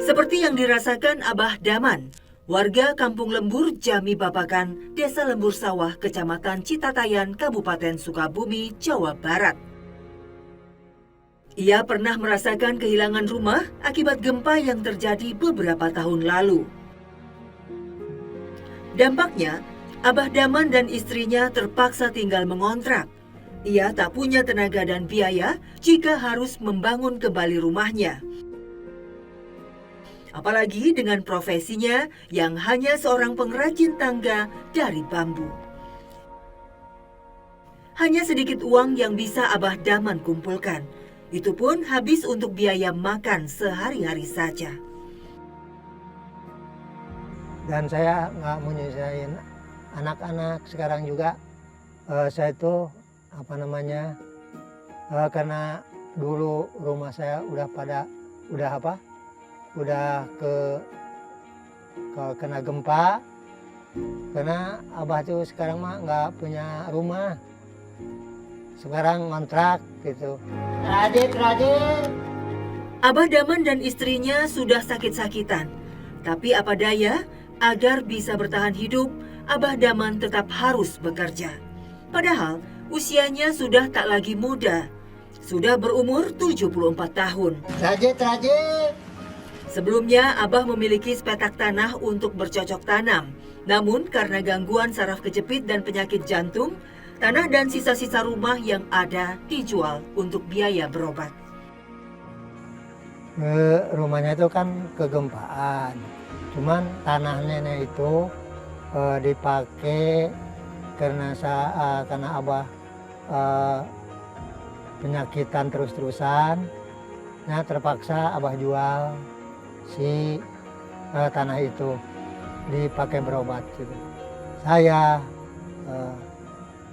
Seperti yang dirasakan Abah Daman, warga Kampung Lembur, Jami Babakan, Desa Lembur Sawah, Kecamatan Citatayan, Kabupaten Sukabumi, Jawa Barat. Ia pernah merasakan kehilangan rumah akibat gempa yang terjadi beberapa tahun lalu. Dampaknya, Abah Daman dan istrinya terpaksa tinggal mengontrak. Ia tak punya tenaga dan biaya jika harus membangun kembali rumahnya. Apalagi dengan profesinya yang hanya seorang pengrajin tangga dari bambu. Hanya sedikit uang yang bisa Abah Daman kumpulkan. Itu pun habis untuk biaya makan sehari-hari saja. Dan saya nggak mau nyusahin anak-anak sekarang juga. Saya itu karena dulu rumah saya udah kena gempa. Karena Abah tuh sekarang mah nggak punya rumah. Sekarang ngontrak gitu. Radit. Abah Daman dan istrinya sudah sakit-sakitan. Tapi apa daya, agar bisa bertahan hidup, Abah Daman tetap harus bekerja. Padahal usianya sudah tak lagi muda. Sudah berumur 74 tahun. Radit. Sebelumnya, Abah memiliki sepetak tanah untuk bercocok tanam. Namun karena gangguan saraf kejepit dan penyakit jantung, tanah dan sisa-sisa rumah yang ada dijual untuk biaya berobat. Rumahnya itu kan kegempaan. Cuman tanahnya itu dipakai karena Abah penyakitan terus-terusan. Nah, terpaksa Abah jual si tanah itu dipakai berobat gitu. Saya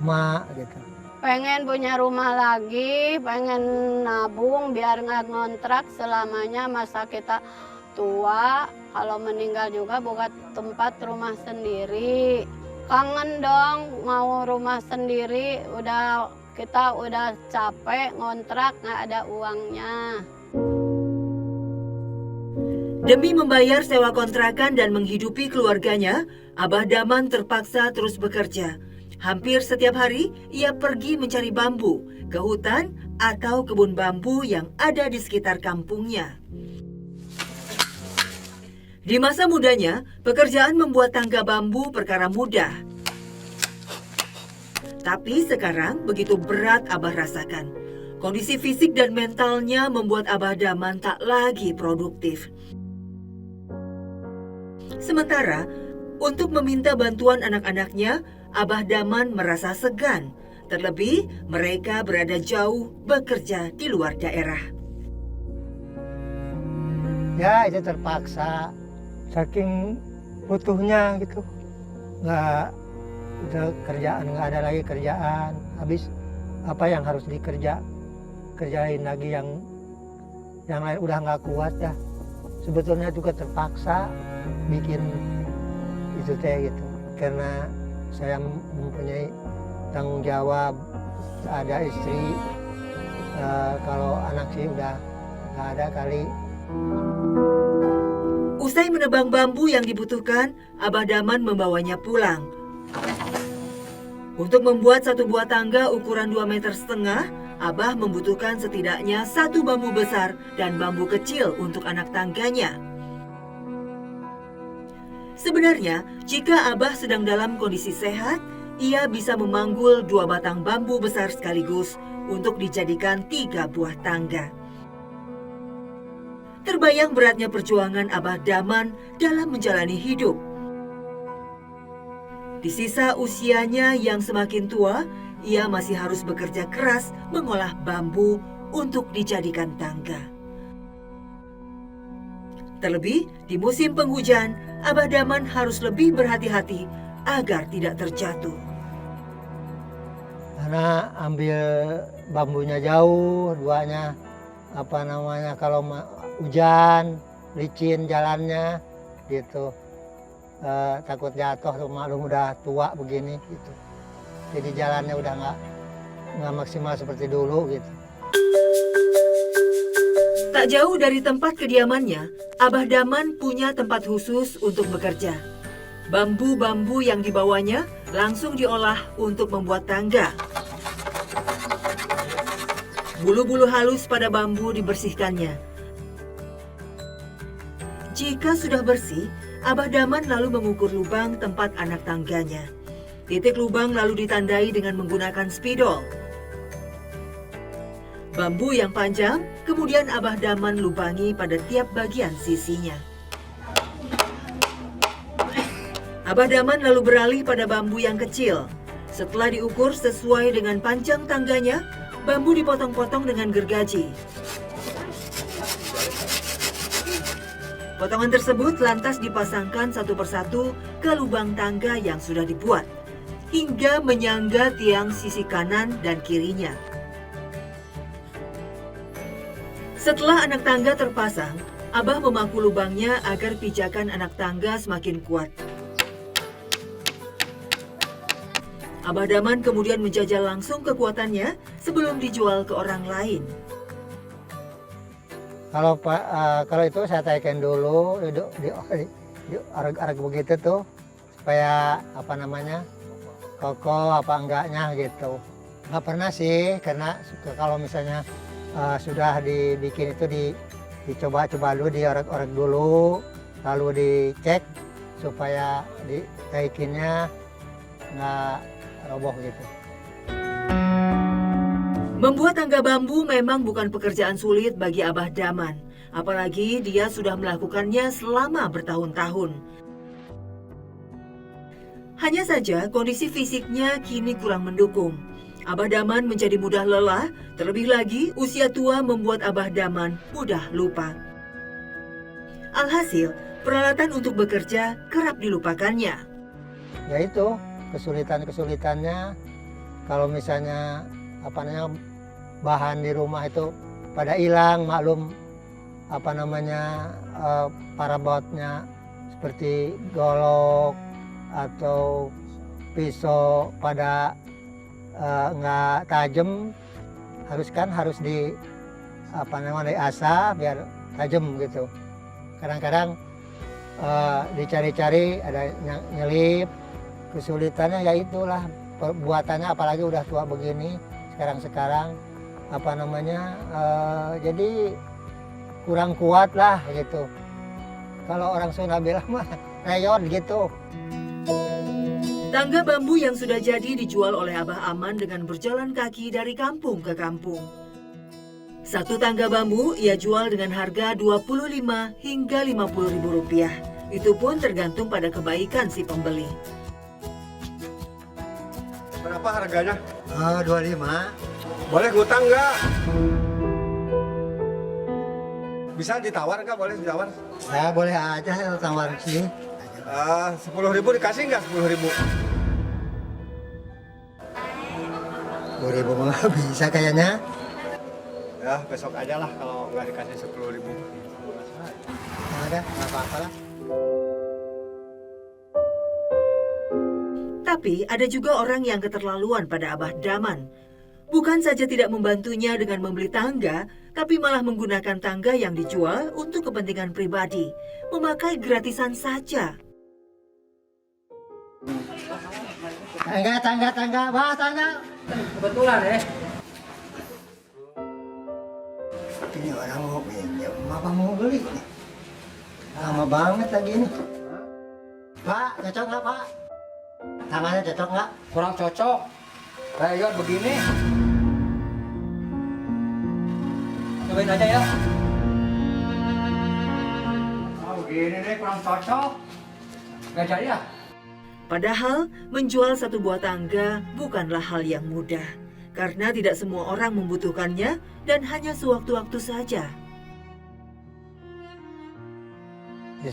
mak gitu. Pengen punya rumah lagi, pengen nabung biar nggak ngontrak selamanya masa kita tua. Kalau meninggal juga buat tempat rumah sendiri. Kangen dong mau rumah sendiri, kita udah capek ngontrak nggak ada uangnya. Demi membayar sewa kontrakan dan menghidupi keluarganya, Abah Daman terpaksa terus bekerja. Hampir setiap hari, ia pergi mencari bambu ke hutan atau kebun bambu yang ada di sekitar kampungnya. Di masa mudanya, pekerjaan membuat tangga bambu perkara mudah. Tapi sekarang begitu berat Abah rasakan. Kondisi fisik dan mentalnya membuat Abah Daman tak lagi produktif. Sementara, untuk meminta bantuan anak-anaknya, Abah Daman merasa segan. Terlebih, mereka berada jauh bekerja di luar daerah. Ya, itu terpaksa. Saking butuhnya gitu. Nggak ada lagi kerjaan. Habis apa yang harus kerjain lagi yang lain udah nggak kuat ya. Sebetulnya juga terpaksa bikin itu gitu. Karena saya mempunyai tanggung jawab, ada istri, kalau anak sih udah nggak ada kali. Usai menebang bambu yang dibutuhkan, Abah Daman membawanya pulang. Untuk membuat satu buah tangga ukuran 2,5 meter, Abah membutuhkan setidaknya 1 bambu besar dan bambu kecil untuk anak tangganya. Sebenarnya, jika Abah sedang dalam kondisi sehat, ia bisa memanggul 2 batang bambu besar sekaligus untuk dijadikan 3 buah tangga. Terbayang beratnya perjuangan Abah Daman dalam menjalani hidup. Di sisa usianya yang semakin tua, ia masih harus bekerja keras mengolah bambu untuk dijadikan tangga. Terlebih, di musim penghujan, Abah Daman harus lebih berhati-hati agar tidak terjatuh. Karena ambil bambunya jauh, duanya kalau hujan, licin jalannya gitu. Takut jatuh, maklum udah tua begini gitu. Jadi jalannya udah nggak maksimal seperti dulu gitu. Tak jauh dari tempat kediamannya, Abah Daman punya tempat khusus untuk bekerja. Bambu-bambu yang dibawanya langsung diolah untuk membuat tangga. Bulu-bulu halus pada bambu dibersihkannya. Jika sudah bersih, Abah Daman lalu mengukur lubang tempat anak tangganya. Titik lubang lalu ditandai dengan menggunakan spidol. Bambu yang panjang kemudian Abah Daman lubangi pada tiap bagian sisinya. Abah Daman lalu beralih pada bambu yang kecil. Setelah diukur sesuai dengan panjang tangganya, bambu dipotong-potong dengan gergaji. Potongan tersebut lantas dipasangkan satu persatu ke lubang tangga yang sudah dibuat, hingga menyangga tiang sisi kanan dan kirinya. Setelah anak tangga terpasang, Abah memaku lubangnya agar pijakan anak tangga semakin kuat. Abah Daman kemudian menjajal langsung kekuatannya sebelum dijual ke orang lain. Kalau itu saya taikin dulu, diarek-arek begitu tuh, supaya kokoh apa enggaknya gitu. Nggak pernah sih, karena kalau misalnya sudah dibikin itu dicoba-coba dulu, diorek-orek dulu, lalu dicek supaya ditaikinnya nggak roboh gitu. Membuat tangga bambu memang bukan pekerjaan sulit bagi Abah Daman, apalagi dia sudah melakukannya selama bertahun-tahun. Hanya saja kondisi fisiknya kini kurang mendukung. Abah Daman menjadi mudah lelah, terlebih lagi usia tua membuat Abah Daman mudah lupa. Alhasil, peralatan untuk bekerja kerap dilupakannya. Ya itu, kesulitannya kalau misalnya bahan di rumah itu pada hilang, maklum parabotnya seperti golok atau pisau pada nggak tajam, harus diasah biar tajam gitu. Kadang-kadang dicari-cari ada nyelip, kesulitannya ya itulah buatannya, apalagi udah tua begini sekarang jadi kurang kuat lah gitu. Kalau orang Sunda bilang mah reyon gitu. Tangga bambu yang sudah jadi dijual oleh Abah Aman dengan berjalan kaki dari kampung ke kampung. Satu tangga bambu ia jual dengan harga 25 hingga 50 ribu rupiah. Itu pun tergantung pada kebaikan si pembeli. Berapa harganya? 25. Boleh ngutang nggak? Bisa ditawar nggak? Boleh ditawar? Ya boleh aja tawar sih. 10.000 dikasih nggak? 10.000? 10.000 mah bisa kayaknya. Ya besok aja lah kalau nggak dikasih 10.000. Ada, nggak apa-apa lah. Tapi ada juga orang yang keterlaluan pada Abah Daman. Bukan saja tidak membantunya dengan membeli tangga, tapi malah menggunakan tangga yang dijual untuk kepentingan pribadi, memakai gratisan saja. Tangga, bah tangga. Kebetulan ya. Ini orang mau pinjam, apa mau beli? Lama banget lagi ini. Pak, cocok nggak Pak? Tangannya cocok nggak? Kurang cocok. Kayak begini. Cobain aja ya. Begini nih kurang cocok. Gak jadi ya? Padahal menjual satu buah tangga bukanlah hal yang mudah, karena tidak semua orang membutuhkannya dan hanya sewaktu-waktu saja.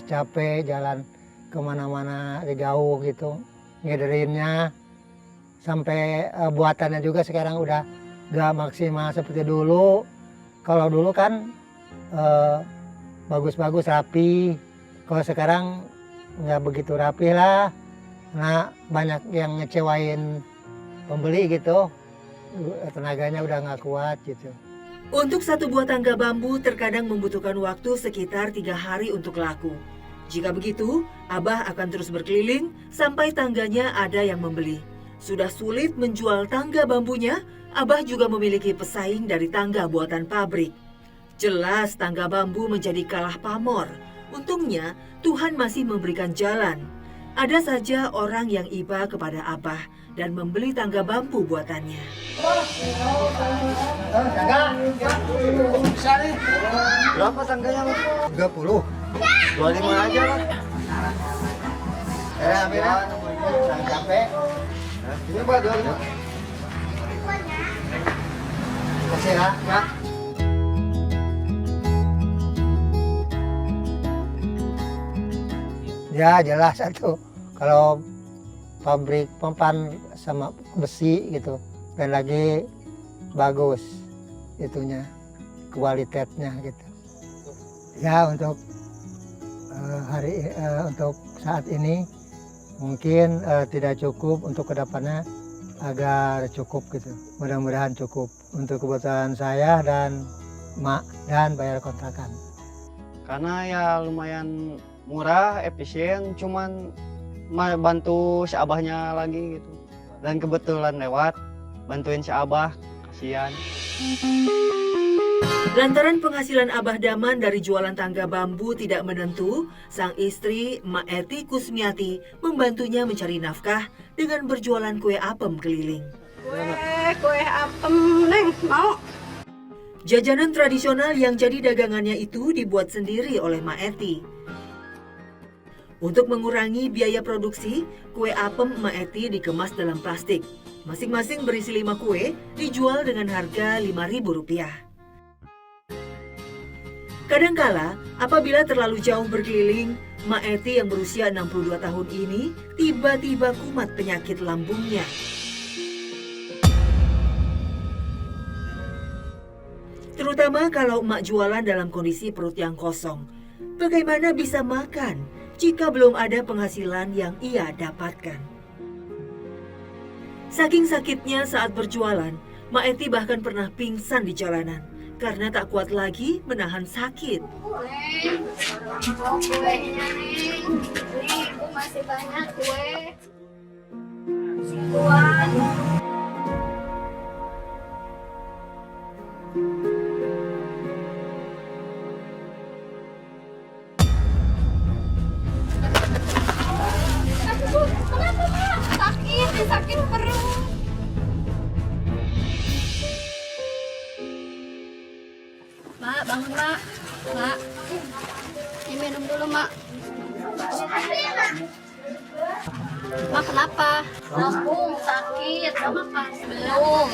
Capek jalan kemana-mana jauh gitu, ngederinnya sampai buatannya juga sekarang udah gak maksimal seperti dulu. Kalau dulu kan bagus-bagus rapi, kalau sekarang nggak begitu rapi lah. Nah banyak yang ngecewain pembeli gitu, tenaganya udah nggak kuat gitu. Untuk satu buah tangga bambu terkadang membutuhkan waktu sekitar 3 hari untuk laku. Jika begitu, Abah akan terus berkeliling sampai tangganya ada yang membeli. Sudah sulit menjual tangga bambunya, Abah juga memiliki pesaing dari tangga buatan pabrik. Jelas tangga bambu menjadi kalah pamor. Untungnya Tuhan masih memberikan jalan. Ada saja orang yang iba kepada Abah dan membeli tangga bambu buatannya. Tangga, Bisa nih. Berapa tangganya, Mas? 30. 25 aja, Mas. Ambil ya. Jangan capek. Ini Pak, 25. Kasih ya. Ya jelas satu. Kalau pabrik pempan sama besi gitu dan lagi bagus itunya kualitasnya gitu. Ya untuk untuk saat ini mungkin tidak cukup, untuk kedepannya agar cukup gitu. Mudah-mudahan cukup untuk kebutuhan saya dan mak dan bayar kontrakan. Karena ya lumayan murah, efisien, cuman bantu si abahnya lagi gitu. Dan kebetulan lewat, bantuin si abah, kasihan. Lantaran penghasilan Abah Daman dari jualan tangga bambu tidak menentu, sang istri, Mak Eti Kusmiati, membantunya mencari nafkah dengan berjualan kue apem keliling. Kue apem, Neng, mau? Jajanan tradisional yang jadi dagangannya itu dibuat sendiri oleh Mak Eti. Untuk mengurangi biaya produksi, kue apem Mak Eti dikemas dalam plastik. Masing-masing berisi 5 kue, dijual dengan harga Rp5.000. Kadangkala, apabila terlalu jauh berkeliling, Mak Eti yang berusia 62 tahun ini tiba-tiba kumat penyakit lambungnya. Terutama kalau Mak jualan dalam kondisi perut yang kosong. Bagaimana bisa makan jika belum ada penghasilan yang ia dapatkan? Saking sakitnya saat berjualan, Mak Eti bahkan pernah pingsan di jalanan karena tak kuat lagi menahan sakit. Kuenya, Neng. Nih, Ibu masih banyak kue. Tuan. Kenapa, Mak? Sakit perut. Mak, bangun, Mak. Mak, ini minum dulu, Mak. Mak, kenapa? Lambung sakit. Makan? Belum.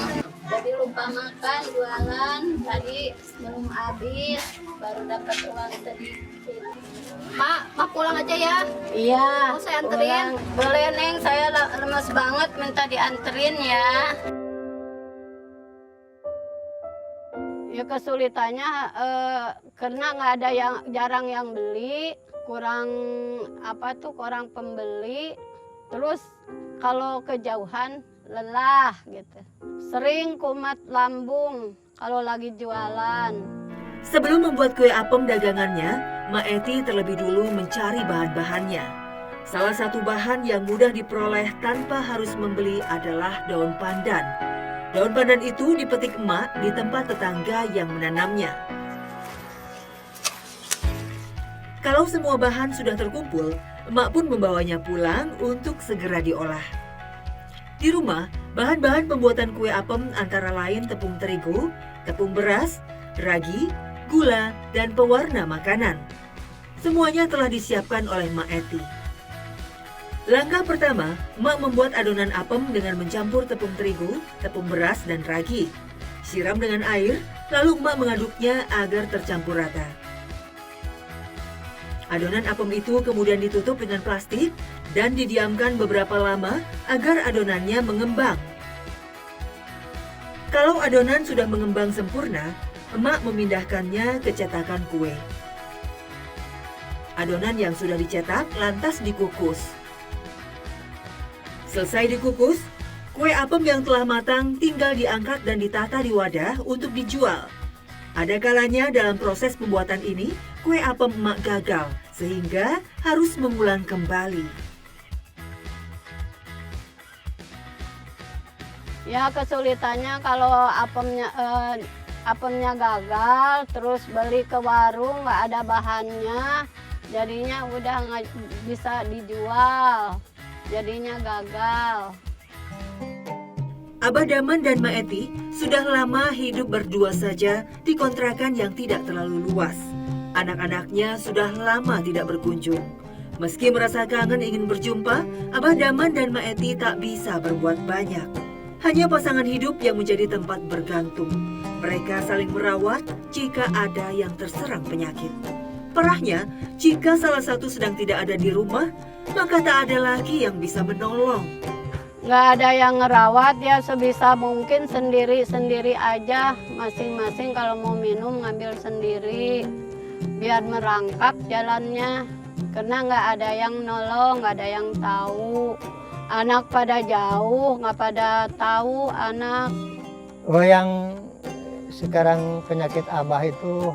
Jadi lupa makan, jualan. Tadi belum habis, baru dapat uang sedikit. Mak pulang aja ya? Iya. Mau saya anterin? Boleh, Neng. Saya lemas banget, minta dianterin ya. Ya kesulitannya karena nggak ada jarang yang beli, kurang pembeli. Terus kalau kejauhan lelah gitu. Sering kumat lambung kalau lagi jualan. Sebelum membuat kue apem dagangannya, Mak Eti terlebih dulu mencari bahan-bahannya. Salah satu bahan yang mudah diperoleh tanpa harus membeli adalah daun pandan. Daun pandan itu dipetik emak di tempat tetangga yang menanamnya. Kalau semua bahan sudah terkumpul, emak pun membawanya pulang untuk segera diolah. Di rumah, bahan-bahan pembuatan kue apem antara lain tepung terigu, tepung beras, ragi, gula, dan pewarna makanan. Semuanya telah disiapkan oleh Mak Eti. Langkah pertama, Mak membuat adonan apem dengan mencampur tepung terigu, tepung beras, dan ragi. Siram dengan air, lalu Mak mengaduknya agar tercampur rata. Adonan apem itu kemudian ditutup dengan plastik dan didiamkan beberapa lama agar adonannya mengembang. Kalau adonan sudah mengembang sempurna, emak memindahkannya ke cetakan kue. Adonan yang sudah dicetak lantas dikukus. Selesai dikukus, kue apem yang telah matang tinggal diangkat dan ditata di wadah untuk dijual. Ada kalanya dalam proses pembuatan ini, kue apem emak gagal, sehingga harus mengulang kembali. Ya kesulitannya kalau apemnya gagal, terus beli ke warung nggak ada bahannya, jadinya udah nggak bisa dijual, jadinya gagal. Abah Daman dan Mak Eti sudah lama hidup berdua saja di kontrakan yang tidak terlalu luas. Anak-anaknya sudah lama tidak berkunjung. Meski merasa kangen ingin berjumpa, Abah Daman dan Mak Eti tak bisa berbuat banyak. Hanya pasangan hidup yang menjadi tempat bergantung. Mereka saling merawat jika ada yang terserang penyakit. Parahnya, jika salah satu sedang tidak ada di rumah, maka tak ada lagi yang bisa menolong. Nggak ada yang ngerawat, ya sebisa mungkin sendiri-sendiri aja. Masing-masing kalau mau minum ngambil sendiri, biar merangkak jalannya. Karena nggak ada yang nolong, nggak ada yang tahu. Anak pada jauh, nggak pada tahu anak. Oh, yang sekarang penyakit Abah itu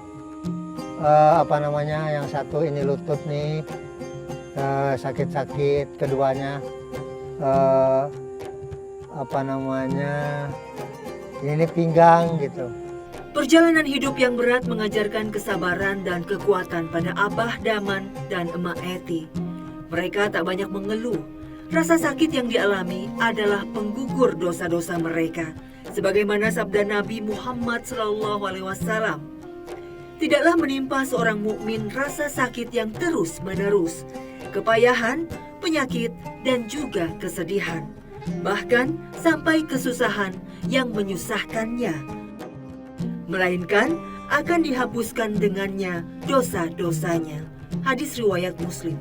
yang satu ini lutut nih, sakit-sakit, keduanya ini pinggang gitu. Perjalanan hidup yang berat mengajarkan kesabaran dan kekuatan pada Abah Daman dan Emak Eti. Mereka tak banyak mengeluh. Rasa sakit yang dialami adalah penggugur dosa-dosa mereka. Sebagaimana sabda Nabi Muhammad SAW, tidaklah menimpa seorang mukmin rasa sakit yang terus-menerus, kepayahan, penyakit, dan juga kesedihan. Bahkan sampai kesusahan yang menyusahkannya. Melainkan akan dihapuskan dengannya dosa-dosanya. Hadis riwayat Muslim.